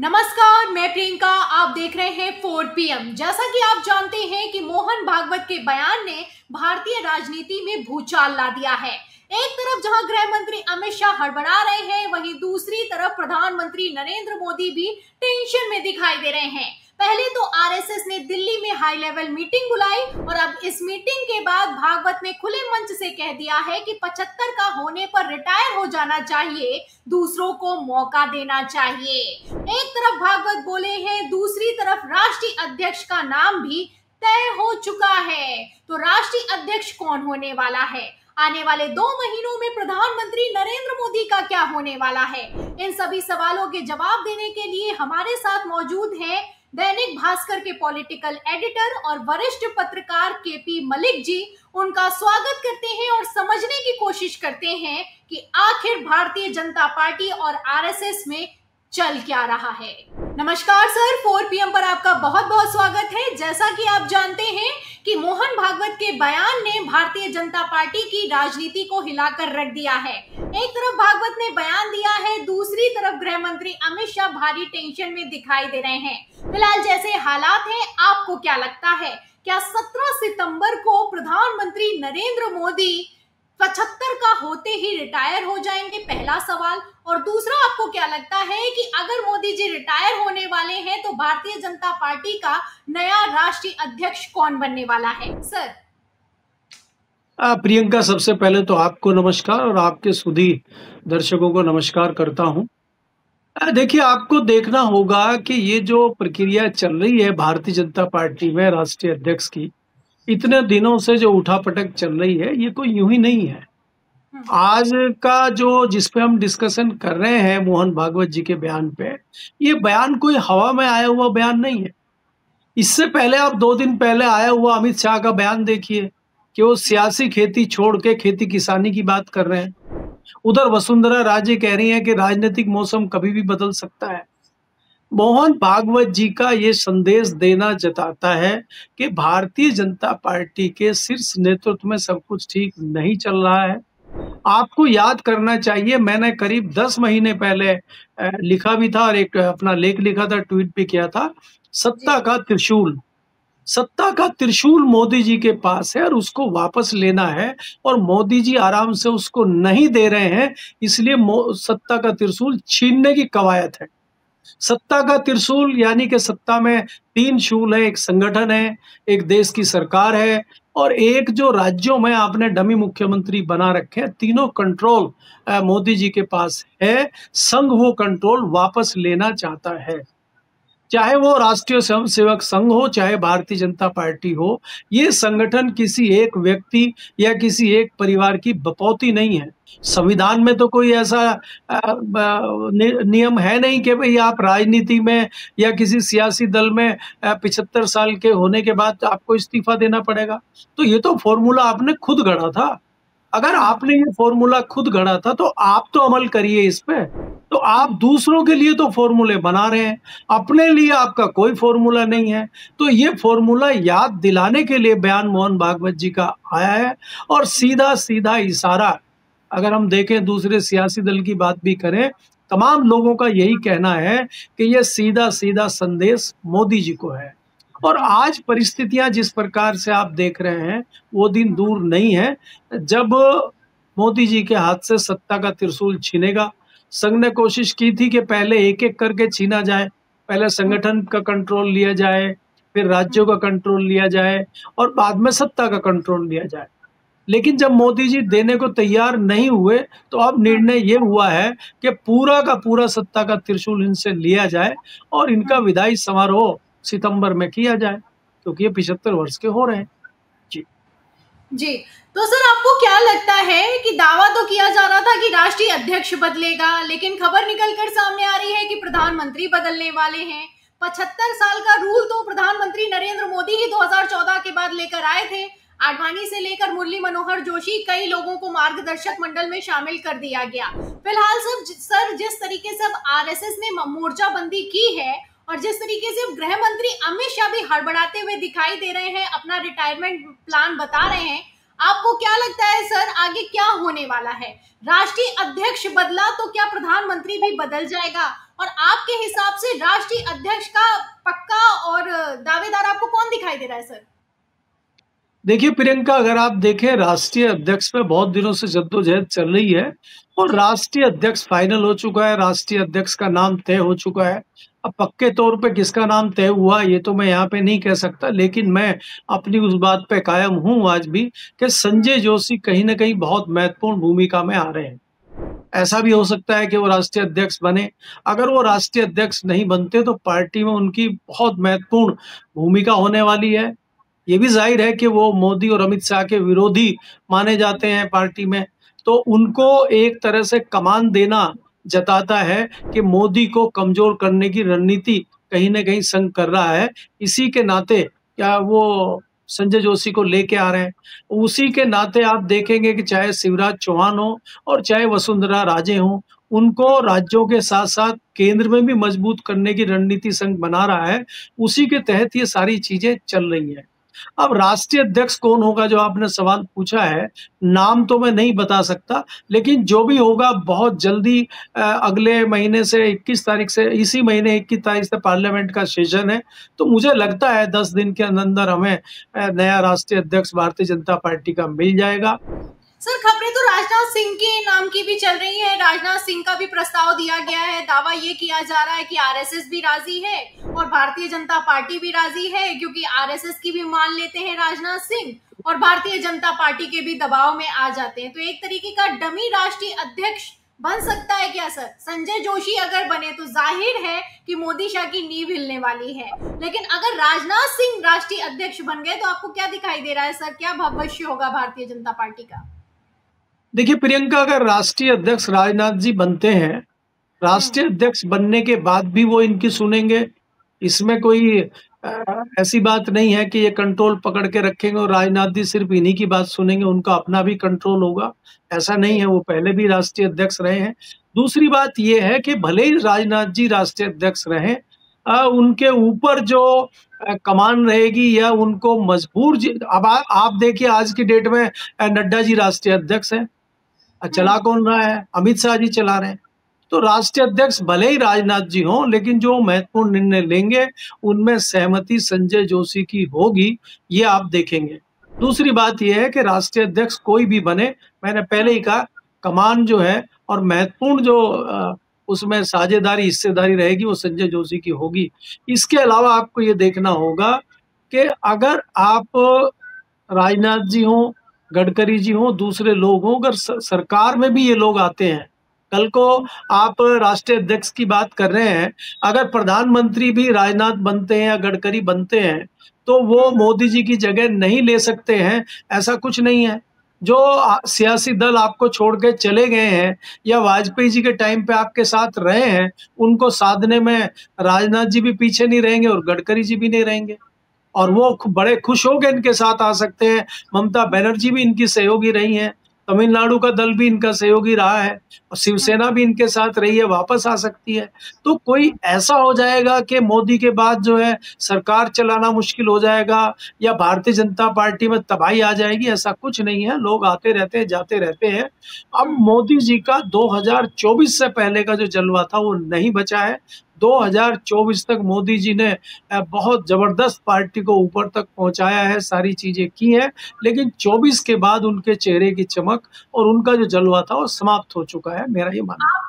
नमस्कार, मैं प्रियंका। आप देख रहे हैं 4 PM। जैसा कि आप जानते हैं कि मोहन भागवत के बयान ने भारतीय राजनीति में भूचाल ला दिया है। एक तरफ जहां गृह मंत्री अमित शाह हड़बड़ा रहे हैं, वहीं दूसरी तरफ प्रधानमंत्री नरेंद्र मोदी भी टेंशन में दिखाई दे रहे हैं। पहले तो आरएसएस ने दिल्ली में हाई लेवल मीटिंग बुलाई और अब इस मीटिंग के बाद भागवत ने खुले मंच से कह दिया है कि 75 का होने पर रिटायर हो जाना चाहिए, दूसरों को मौका देना चाहिए। एक तरफ भागवत बोले हैं, दूसरी तरफ राष्ट्रीय अध्यक्ष का नाम भी तय हो चुका है। तो राष्ट्रीय अध्यक्ष कौन होने वाला है? आने वाले 2 महीनों में प्रधानमंत्री नरेंद्र मोदी का क्या होने वाला है? इन सभी सवालों के जवाब देने के लिए हमारे साथ मौजूद हैं दैनिक भास्कर के पॉलिटिकल एडिटर और वरिष्ठ पत्रकार केपी मलिक जी। उनका स्वागत करते हैं और समझने की कोशिश करते हैं कि आखिर भारतीय जनता पार्टी और आरएसएस में चल क्या रहा है। नमस्कार सर, 4 PM पर आपका बहुत बहुत स्वागत है। जैसा कि आप जानते हैं कि मोहन भागवत के बयान ने भारतीय जनता पार्टी की राजनीति को हिलाकर रख दिया है। एक तरफ भागवत ने बयान दिया है, दूसरी तरफ गृह मंत्री अमित शाह भारी टेंशन में दिखाई दे रहे हैं। फिलहाल जैसे हालात हैं, आपको क्या लगता है, क्या 17 सितंबर को प्रधानमंत्री नरेंद्र मोदी 75 का होते ही रिटायर हो जाएंगे? पहला सवाल। और दूसरा, आपको क्या लगता है कि अगर मोदी जी रिटायर होने वाले हैं तो भारतीय जनता पार्टी का नया राष्ट्रीय अध्यक्ष कौन बनने वाला है? सर प्रियंका, सबसे पहले तो आपको नमस्कार और आपके सुधी दर्शकों को नमस्कार करता हूं। देखिए, आपको देखना होगा कि ये जो प्रक्रिया चल रही है भारतीय जनता पार्टी में राष्ट्रीय अध्यक्ष की, इतने दिनों से जो उठापटक चल रही है, ये कोई यूं ही नहीं है। आज का जो जिस पे हम डिस्कशन कर रहे हैं मोहन भागवत जी के बयान पे, ये बयान कोई हवा में आया हुआ बयान नहीं है। इससे पहले आप 2 दिन पहले आया हुआ अमित शाह का बयान देखिए कि वो सियासी खेती छोड़ के खेती किसानी की बात कर रहे हैं। उधर वसुंधरा राजे कह रही हैं कि राजनीतिक मौसम कभी भी बदल सकता है। मोहन भागवत जी का ये संदेश देना जताता है कि भारतीय जनता पार्टी के शीर्ष नेतृत्व में सब कुछ ठीक नहीं चल रहा है। आपको याद करना चाहिए, मैंने करीब 10 महीने पहले लिखा भी था और एक अपना लेख लिखा था, ट्वीट भी किया था। सत्ता का त्रिशूल मोदी जी के पास है और उसको वापस लेना है, और मोदी जी आराम से उसको नहीं दे रहे हैं, इसलिए सत्ता का त्रिशूल छीनने की कवायद है। सत्ता का त्रिशूल यानी कि सत्ता में 3 शूल है, एक संगठन है, एक देश की सरकार है और एक जो राज्यों में आपने डमी मुख्यमंत्री बना रखे हैं। तीनों कंट्रोल मोदी जी के पास है। संघ वो कंट्रोल वापस लेना चाहता है, चाहे वो राष्ट्रीय स्वयंसेवक संघ हो, चाहे भारतीय जनता पार्टी हो। ये संगठन किसी एक व्यक्ति या किसी एक परिवार की बपौती नहीं है। संविधान में तो कोई ऐसा नियम है नहीं कि भाई आप राजनीति में या किसी सियासी दल में 75 साल के होने के बाद आपको इस्तीफा देना पड़ेगा। तो ये तो फॉर्मूला आपने खुद गढ़ा था। अगर आपने ये फॉर्मूला खुद गढ़ा था तो आप तो अमल करिए इस पे। तो आप दूसरों के लिए तो फॉर्मूले बना रहे हैं, अपने लिए आपका कोई फॉर्मूला नहीं है। तो ये फॉर्मूला याद दिलाने के लिए बयान मोहन भागवत जी का आया है। और सीधा सीधा इशारा, अगर हम देखें दूसरे सियासी दल की बात भी करें, तमाम लोगों का यही कहना है कि ये सीधा सीधा संदेश मोदी जी को है। और आज परिस्थितियां जिस प्रकार से आप देख रहे हैं, वो दिन दूर नहीं है जब मोदी जी के हाथ से सत्ता का त्रिशूल छीनेगा। संघ ने कोशिश की थी कि पहले एक एक करके छीना जाए, पहले संगठन का कंट्रोल लिया जाए, फिर राज्यों का कंट्रोल लिया जाए और बाद में सत्ता का कंट्रोल लिया जाए। लेकिन जब मोदी जी देने को तैयार नहीं हुए तो अब निर्णय ये हुआ है कि पूरा का पूरा सत्ता का त्रिशूल इनसे लिया जाए और इनका विदाई समारोह सितंबर में किया जाए, क्योंकि ये 75 वर्ष के हो रहे हैं। जी, तो सर आपको क्या लगता है कि दावा तो किया जा रहा था कि राष्ट्रीय अध्यक्ष बदलेगा, लेकिन खबर निकलकर सामने आ रही है कि प्रधानमंत्री बदलने वाले हैं। 75 साल का रूल तो प्रधानमंत्री नरेंद्र मोदी ही 2014 के बाद लेकर आए थे। आडवाणी से लेकर मुरली मनोहर जोशी, कई लोगों को मार्गदर्शक मंडल में शामिल कर दिया गया। फिलहाल सर जिस तरीके से अब आरएसएस ने मोर्चाबंदी की है और जिस तरीके से गृह मंत्री अमित शाह भी हड़बड़ाते हुए दिखाई दे रहे हैं, अपना रिटायरमेंट प्लान बता रहे हैं, आपको क्या लगता है सर, आगे क्या होने वाला है? राष्ट्रीय अध्यक्ष बदला तो क्या प्रधानमंत्री भी बदल जाएगा? और आपके हिसाब से राष्ट्रीय अध्यक्ष का पक्का और दावेदार आपको कौन दिखाई दे रहा है सर? देखिए प्रियंका, अगर आप देखें राष्ट्रीय अध्यक्ष पे बहुत दिनों से जद्दोजहद चल रही है और राष्ट्रीय अध्यक्ष फाइनल हो चुका है, राष्ट्रीय अध्यक्ष का नाम तय हो चुका है। अब पक्के तौर पे किसका नाम तय हुआ ये तो मैं यहाँ पे नहीं कह सकता, लेकिन मैं अपनी उस बात पे कायम हूँ आज भी कि संजय जोशी कहीं ना कहीं बहुत महत्वपूर्ण भूमिका में आ रहे हैं। ऐसा भी हो सकता है कि वो राष्ट्रीय अध्यक्ष बने। अगर वो राष्ट्रीय अध्यक्ष नहीं बनते तो पार्टी में उनकी बहुत महत्वपूर्ण भूमिका होने वाली है। ये भी जाहिर है कि वो मोदी और अमित शाह के विरोधी माने जाते हैं पार्टी में, तो उनको एक तरह से कमान देना जताता है कि मोदी को कमजोर करने की रणनीति कहीं न कहीं संघ कर रहा है। इसी के नाते क्या वो संजय जोशी को लेके आ रहे हैं। उसी के नाते आप देखेंगे कि चाहे शिवराज चौहान हो और चाहे वसुंधरा राजे हों, उनको राज्यों के साथ-साथ केंद्र में भी मजबूत करने की रणनीति संघ बना रहा है। उसी के तहत ये सारी चीज़ें चल रही हैं। अब राष्ट्रीय अध्यक्ष कौन होगा जो आपने सवाल पूछा है, नाम तो मैं नहीं बता सकता, लेकिन जो भी होगा बहुत जल्दी अगले महीने से 21 तारीख से, इसी महीने 21 तारीख से पार्लियामेंट का सेशन है, तो मुझे लगता है 10 दिन के अंदर हमें नया राष्ट्रीय अध्यक्ष भारतीय जनता पार्टी का मिल जाएगा। सर खबरें तो राजनाथ सिंह के नाम की भी चल रही है, राजनाथ सिंह का भी प्रस्ताव दिया गया है। दावा ये किया जा रहा है कि आरएसएस भी राजी है और भारतीय जनता पार्टी भी राजी है, क्योंकि आरएसएस की भी मान लेते हैं राजनाथ सिंह और भारतीय जनता पार्टी के भी दबाव में आ जाते हैं। तो एक तरीके का डमी राष्ट्रीय अध्यक्ष बन सकता है क्या सर? संजय जोशी अगर बने तो जाहिर है कि मोदी शाह की नींव हिलने वाली है, लेकिन अगर राजनाथ सिंह राष्ट्रीय अध्यक्ष बन गए तो आपको क्या दिखाई दे रहा है सर? क्या भविष्य होगा भारतीय जनता पार्टी का? देखिए प्रियंका, अगर राष्ट्रीय अध्यक्ष राजनाथ जी बनते हैं, राष्ट्रीय अध्यक्ष बनने के बाद भी वो इनकी सुनेंगे, इसमें कोई ऐसी बात नहीं है कि ये कंट्रोल पकड़ के रखेंगे और राजनाथ जी सिर्फ इन्हीं की बात सुनेंगे, उनका अपना भी कंट्रोल होगा। ऐसा नहीं है, वो पहले भी राष्ट्रीय अध्यक्ष रहे हैं। दूसरी बात ये है कि भले ही राजनाथ जी राष्ट्रीय अध्यक्ष रहें, उनके ऊपर जो कमान रहेगी या उनको मजबूर अब आप देखिए आज की डेट में नड्डा जी राष्ट्रीय अध्यक्ष हैं। चला कौन रहा है? अमित शाह जी चला रहे हैं। तो राष्ट्रीय अध्यक्ष भले ही राजनाथ जी हों, लेकिन जो महत्वपूर्ण निर्णय लेंगे उनमें सहमति संजय जोशी की होगी, ये आप देखेंगे। दूसरी बात यह है कि राष्ट्रीय अध्यक्ष कोई भी बने, मैंने पहले ही कहा, कमान जो है और महत्वपूर्ण जो उसमें साझेदारी हिस्सेदारी रहेगी वो संजय जोशी की होगी। इसके अलावा आपको ये देखना होगा कि अगर आप राजनाथ जी हों, गडकरी जी हों, दूसरे लोग हों, अगर सरकार में भी ये लोग आते हैं, कल को आप राष्ट्रीय अध्यक्ष की बात कर रहे हैं, अगर प्रधानमंत्री भी राजनाथ बनते हैं या गडकरी बनते हैं, तो वो मोदी जी की जगह नहीं ले सकते हैं, ऐसा कुछ नहीं है। जो सियासी दल आपको छोड़ के चले गए हैं या वाजपेयी जी के टाइम पे आपके साथ रहे हैं, उनको साधने में राजनाथ जी भी पीछे नहीं रहेंगे और गडकरी जी भी नहीं रहेंगे, और वो बड़े खुश होकर इनके साथ आ सकते हैं। ममता बनर्जी भी इनकी सहयोगी रही हैं, तमिलनाडु का दल भी इनका सहयोगी रहा है और शिवसेना भी इनके साथ रही है, वापस आ सकती है। तो कोई ऐसा हो जाएगा कि मोदी के बाद जो है सरकार चलाना मुश्किल हो जाएगा या भारतीय जनता पार्टी में तबाही आ जाएगी, ऐसा कुछ नहीं है। लोग आते रहते हैं, जाते रहते हैं। अब मोदी जी का 2024 से पहले का जो जलवा था वो नहीं बचा है। 2024 तक मोदी जी ने बहुत जबरदस्त पार्टी को ऊपर तक पहुंचाया है, सारी चीजें की हैं, लेकिन 24 के बाद उनके चेहरे की चमक और उनका जो जलवा था वो समाप्त हो चुका है, मेरा ये मानना है।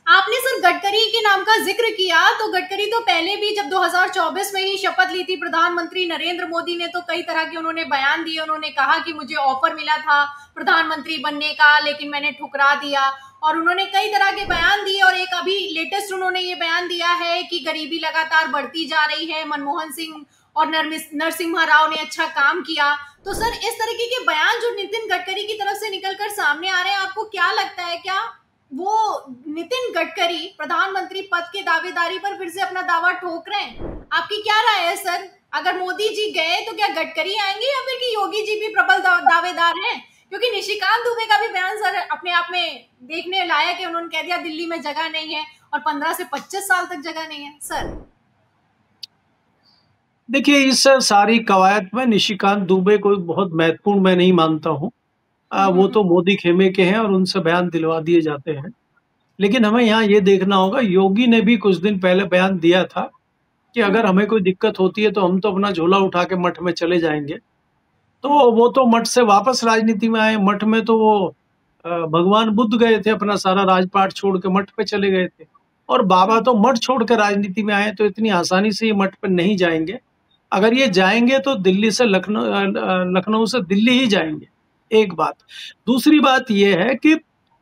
आपने सर गडकरी के नाम का जिक्र किया, तो गडकरी तो पहले भी जब 2024 में ही शपथ ली थी प्रधानमंत्री नरेंद्र मोदी ने, तो कई तरह के उन्होंने बयान दिए। उन्होंने कहा कि मुझे ऑफर मिला था प्रधानमंत्री बनने का, लेकिन मैंने ठुकरा दिया, और उन्होंने कई तरह के बयान दिए। और एक अभी लेटेस्ट उन्होंने ये बयान दिया है कि गरीबी लगातार बढ़ती जा रही है, मनमोहन सिंह और नरसिम्हा राव ने अच्छा काम किया। तो सर इस तरीके के बयान जो नितिन गडकरी की तरफ से निकलकर सामने आ रहे हैं, आपको क्या लगता है, क्या वो नितिन गडकरी प्रधानमंत्री पद के दावेदारी पर फिर से अपना दावा ठोक रहे हैं? आपकी क्या राय है सर? अगर मोदी जी गए तो क्या गडकरी आएंगे या फिर कि योगी जी भी प्रबल दावेदार हैं? क्योंकि निशिकांत दुबे का भी बयान सर अपने आप में देखने लायक है। उन्होंने कह दिया दिल्ली में जगह नहीं है और 15 से 25 साल तक जगह नहीं है। सर देखिए, इस सारी कवायद में निशिकांत दुबे को बहुत महत्वपूर्ण मैं नहीं मानता हूँ। वो हम्म। तो मोदी खेमे के हैं और उनसे बयान दिलवा दिए जाते हैं। लेकिन हमें यहाँ ये देखना होगा, योगी ने भी कुछ दिन पहले बयान दिया था कि अगर हम्म। हमें कोई दिक्कत होती है तो हम तो अपना झोला उठा के मठ में चले जाएँगे। तो वो तो मठ से वापस राजनीति में आए। मठ में तो वो भगवान बुद्ध गए थे, अपना सारा राजपाट छोड़ के मठ पे चले गए थे। और बाबा हम्म। तो मठ छोड़ के राजनीति में आए, तो इतनी आसानी से ये मठ पे नहीं जाएँगे। अगर ये जाएँगे तो दिल्ली से लखनऊ से दिल्ली ही जाएँगे, एक बात। दूसरी बात ये है कि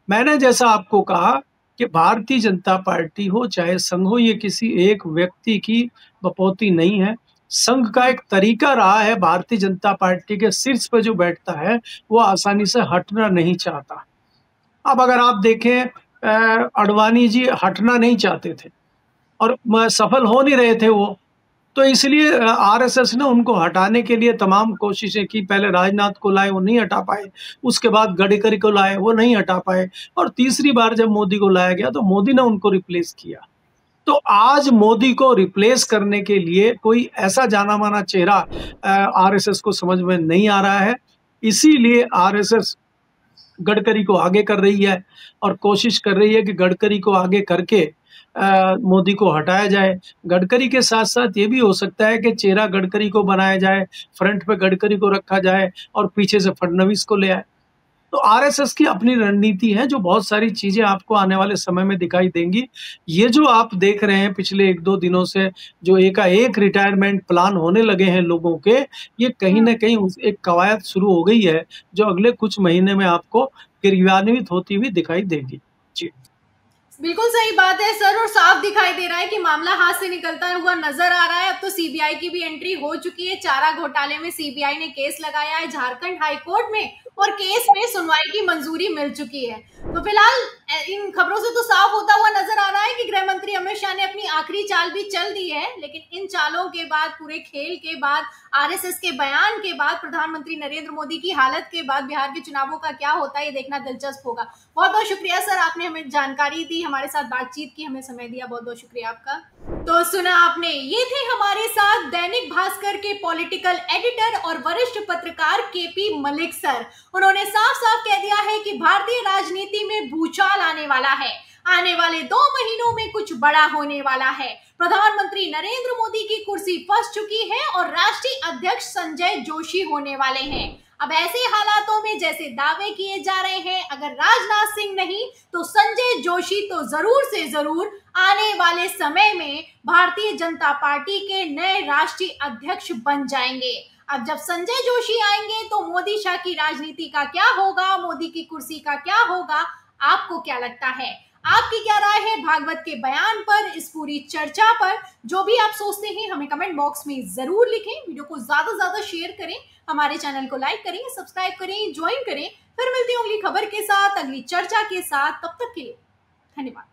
मैंने जैसा आपको कहा कि भारतीय जनता पार्टी हो चाहे संघ हो, ये किसी एक व्यक्ति की बपौती नहीं है। संघ का एक तरीका रहा है, भारतीय जनता पार्टी के शीर्ष पे जो बैठता है, वो आसानी से हटना नहीं चाहता। अब अगर आप देखें, अडवाणी जी हटना नहीं चाहते थे और सफल हो नहीं रहे थे वो। तो इसलिए आरएसएस ने उनको हटाने के लिए तमाम कोशिशें की। पहले राजनाथ को लाए, वो नहीं हटा पाए। उसके बाद गडकरी को लाए, वो नहीं हटा पाए। और तीसरी बार जब मोदी को लाया गया, तो मोदी ने उनको रिप्लेस किया। तो आज मोदी को रिप्लेस करने के लिए कोई ऐसा जाना-माना चेहरा आरएसएस को समझ में नहीं आ रहा है। इसीलिए आरएसएस गडकरी को आगे कर रही है और कोशिश कर रही है कि गडकरी को आगे करके मोदी को हटाया जाए। गडकरी के साथ-साथ ये भी हो सकता है कि चेहरा गडकरी को बनाया जाए, फ्रंट पे गडकरी को रखा जाए और पीछे से फडणवीस को ले आए। तो आरएसएस की अपनी रणनीति है, जो बहुत सारी चीज़ें आपको आने वाले समय में दिखाई देंगी। ये जो आप देख रहे हैं पिछले 1-2 दिनों से, जो एकाएक रिटायरमेंट प्लान होने लगे हैं लोगों के, ये कहीं न कहीं उस एक कवायद शुरू हो गई है, जो अगले कुछ महीने में आपको क्रियान्वित होती हुई दिखाई देगी। जी। बिल्कुल सही बात है सर, और साफ दिखाई दे रहा है कि मामला हाथ से निकलता हुआ नजर आ रहा है। अब तो सीबीआई की भी एंट्री हो चुकी है। चारा घोटाले में सीबीआई ने केस लगाया है झारखंड हाई कोर्ट में, और केस में सुनवाई की मंजूरी मिल चुकी है। तो फिलहाल इन खबरों से तो साफ होता हुआ नजर आ रहा है कि गृह मंत्री अमित शाह ने अपनी आखिरी चाल भी चल दी है। लेकिन इन चालों के बाद, पूरे खेल के बाद, आरएसएस के बयान के बाद, प्रधानमंत्री नरेंद्र मोदी की हालत के बाद बिहार के चुनावों का क्या होता है, ये देखना दिलचस्प होगा। बहुत बहुत शुक्रिया सर, आपने हमें जानकारी दी, हमारे साथ बातचीत की, हमें समय दिया। बहुत बहुत शुक्रिया आपका। तो सुना आपने, ये थे हमारे साथ दैनिक भास्कर के पॉलिटिकल एडिटर और वरिष्ठ पत्रकार केपी मलिक सर। उन्होंने साफ साफ कह दिया है कि भारतीय राजनीति में भूचाल आने वाला है। आने वाले 2 महीनों में कुछ बड़ा होने वाला है। प्रधानमंत्री नरेंद्र मोदी की कुर्सी फंस चुकी है और राष्ट्रीय अध्यक्ष संजय जोशी होने वाले हैं। अब ऐसे हालातों में जैसे दावे किए जा रहे हैं, अगर राजनाथ सिंह नहीं तो संजय जोशी तो जरूर से जरूर आने वाले समय में भारतीय जनता पार्टी के नए राष्ट्रीय अध्यक्ष बन जाएंगे। अब जब संजय जोशी आएंगे तो मोदी शाह की राजनीति का क्या होगा, मोदी की कुर्सी का क्या होगा, आपको क्या लगता है? आपकी क्या राय है भागवत के बयान पर, इस पूरी चर्चा पर? जो भी आप सोचते हैं हमें कमेंट बॉक्स में जरूर लिखें। वीडियो को ज्यादा से ज्यादा शेयर करें, हमारे चैनल को लाइक करें, सब्सक्राइब करें, ज्वाइन करें। फिर मिलती हूँ अगली खबर के साथ, अगली चर्चा के साथ। तब तक के लिए धन्यवाद।